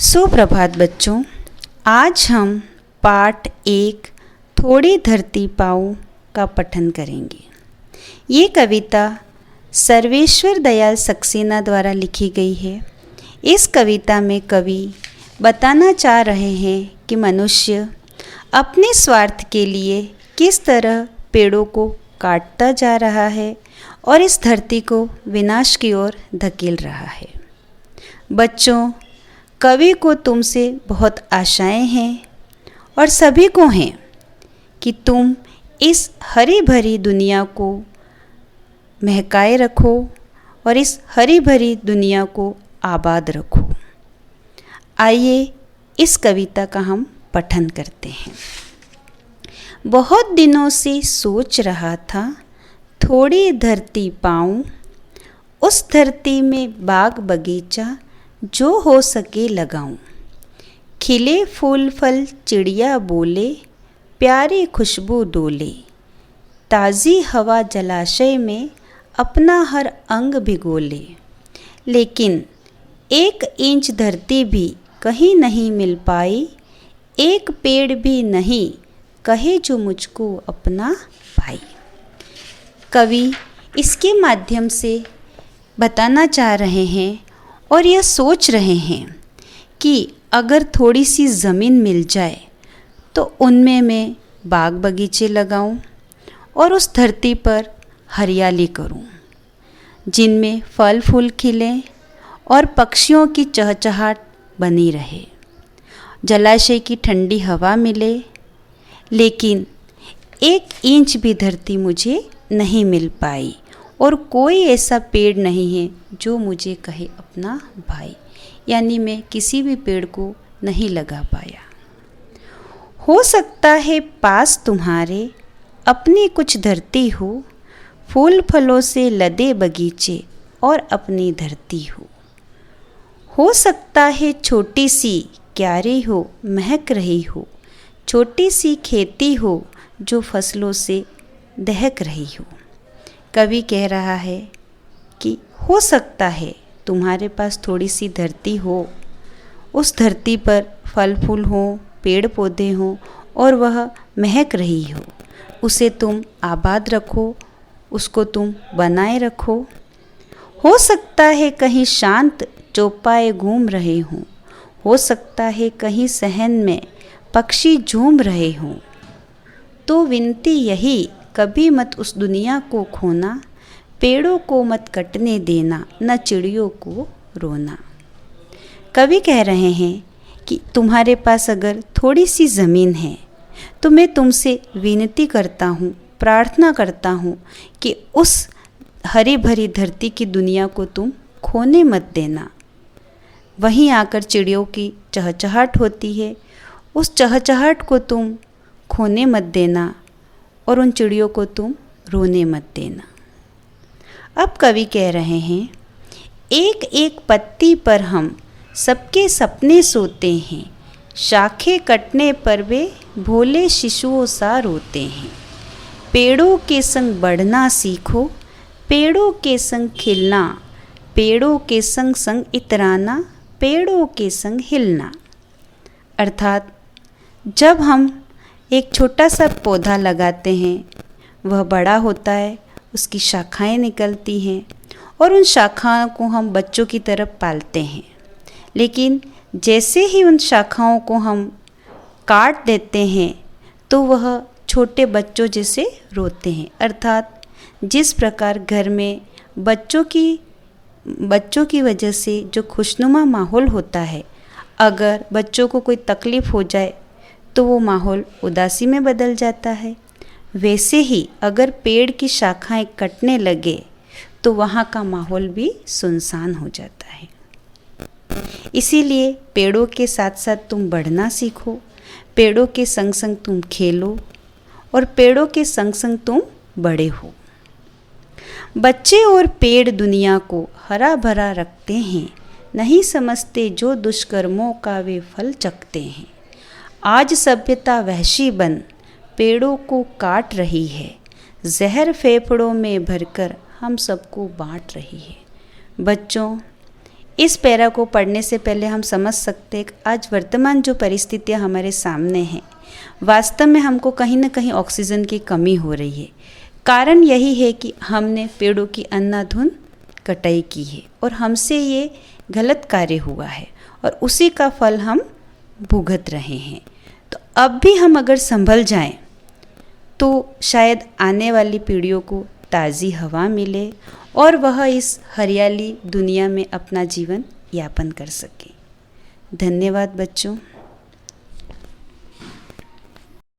सुप्रभात बच्चों। आज हम पाठ 1 थोड़ी धरती पाऊँ का पठन करेंगे। ये कविता सर्वेश्वर दयाल सक्सेना द्वारा लिखी गई है। इस कविता में कवि बताना चाह रहे हैं कि मनुष्य अपने स्वार्थ के लिए किस तरह पेड़ों को काटता जा रहा है और इस धरती को विनाश की ओर धकेल रहा है। बच्चों, कवि को तुमसे बहुत आशाएं हैं और सभी को हैं कि तुम इस हरी भरी दुनिया को महकाए रखो और इस हरी भरी दुनिया को आबाद रखो। आइए इस कविता का हम पठन करते हैं। बहुत दिनों से सोच रहा था थोड़ी धरती पाऊँ, उस धरती में बाग बगीचा जो हो सके लगाऊं। खिले फूल फल चिड़िया बोले, प्यारी खुशबू डोले। ताज़ी हवा जलाशय में अपना हर अंग भिगोले। लेकिन 1 इंच धरती भी कहीं नहीं मिल पाई, एक पेड़ भी नहीं कहे जो मुझको अपना पाई। कवि इसके माध्यम से बताना चाह रहे हैं और यह सोच रहे हैं कि अगर थोड़ी सी ज़मीन मिल जाए तो उनमें मैं बाग बगीचे लगाऊं और उस धरती पर हरियाली करूं, जिनमें फल फूल खिलें और पक्षियों की चहचहाट बनी रहे, जलाशय की ठंडी हवा मिले। लेकिन 1 इंच भी धरती मुझे नहीं मिल पाई और कोई ऐसा पेड़ नहीं है जो मुझे कहे अपना भाई, यानी मैं किसी भी पेड़ को नहीं लगा पाया। हो सकता है पास तुम्हारे अपनी कुछ धरती हो, फूल फलों से लदे बगीचे और अपनी धरती हो सकता है छोटी सी क्यारी हो, महक रही हो, छोटी सी खेती हो जो फसलों से दहक रही हो। कवि कह रहा है कि हो सकता है तुम्हारे पास थोड़ी सी धरती हो, उस धरती पर फल फूल हो, पेड़ पौधे हों और वह महक रही उसे तुम आबाद रखो, उसको तुम बनाए रखो। हो सकता है कहीं शांत चौपाए घूम रहे हों, हो सकता है कहीं सहन में पक्षी झूम रहे हों। तो विनती यही, कभी मत उस दुनिया को खोना, पेड़ों को मत कटने देना, न चिड़ियों को रोना। कवि कह रहे हैं कि तुम्हारे पास अगर थोड़ी सी ज़मीन है तो मैं तुमसे विनती करता हूँ, प्रार्थना करता हूँ कि उस हरी भरी धरती की दुनिया को तुम खोने मत देना। वहीं आकर चिड़ियों की चहचहाट होती है, उस चहचहाट को तुम खोने मत देना और उन चिड़ियों को तुम रोने मत देना। अब कवि कह रहे हैं, एक एक पत्ती पर हम सबके सपने सोते हैं, शाखें कटने पर वे भोले शिशुओं सा रोते हैं। पेड़ों के संग बढ़ना सीखो, पेड़ों के संग खिलना, पेड़ों के संग संग इतराना, पेड़ों के संग हिलना। अर्थात जब हम एक छोटा सा पौधा लगाते हैं, वह बड़ा होता है, उसकी शाखाएं निकलती हैं और उन शाखाओं को हम बच्चों की तरफ पालते हैं। लेकिन जैसे ही उन शाखाओं को हम काट देते हैं तो वह छोटे बच्चों जैसे रोते हैं। अर्थात जिस प्रकार घर में बच्चों की वजह से जो खुशनुमा माहौल होता है, अगर बच्चों को कोई तकलीफ़ हो जाए तो वो माहौल उदासी में बदल जाता है। वैसे ही अगर पेड़ की शाखाएं कटने लगे तो वहाँ का माहौल भी सुनसान हो जाता है। इसीलिए पेड़ों के साथ साथ तुम बढ़ना सीखो, पेड़ों के संग संग तुम खेलो और पेड़ों के संग संग तुम बड़े हो। बच्चे और पेड़ दुनिया को हरा भरा रखते हैं, नहीं समझते जो दुष्कर्मों का वे फल चखते हैं। आज सभ्यता वहशी बन पेड़ों को काट रही है, जहर फेफड़ों में भरकर हम सबको बांट रही है। बच्चों, इस पैरा को पढ़ने से पहले हम समझ सकते हैं कि आज वर्तमान जो परिस्थितियाँ हमारे सामने हैं, वास्तव में हमको कहीं ना कहीं ऑक्सीजन की कमी हो रही है। कारण यही है कि हमने पेड़ों की अंधाधुंध कटाई की है और हमसे ये गलत कार्य हुआ है और उसी का फल हम भुगत रहे हैं। तो अब भी हम अगर संभल जाएं तो शायद आने वाली पीढ़ियों को ताज़ी हवा मिले और वह इस हरियाली दुनिया में अपना जीवन यापन कर सके। धन्यवाद बच्चों।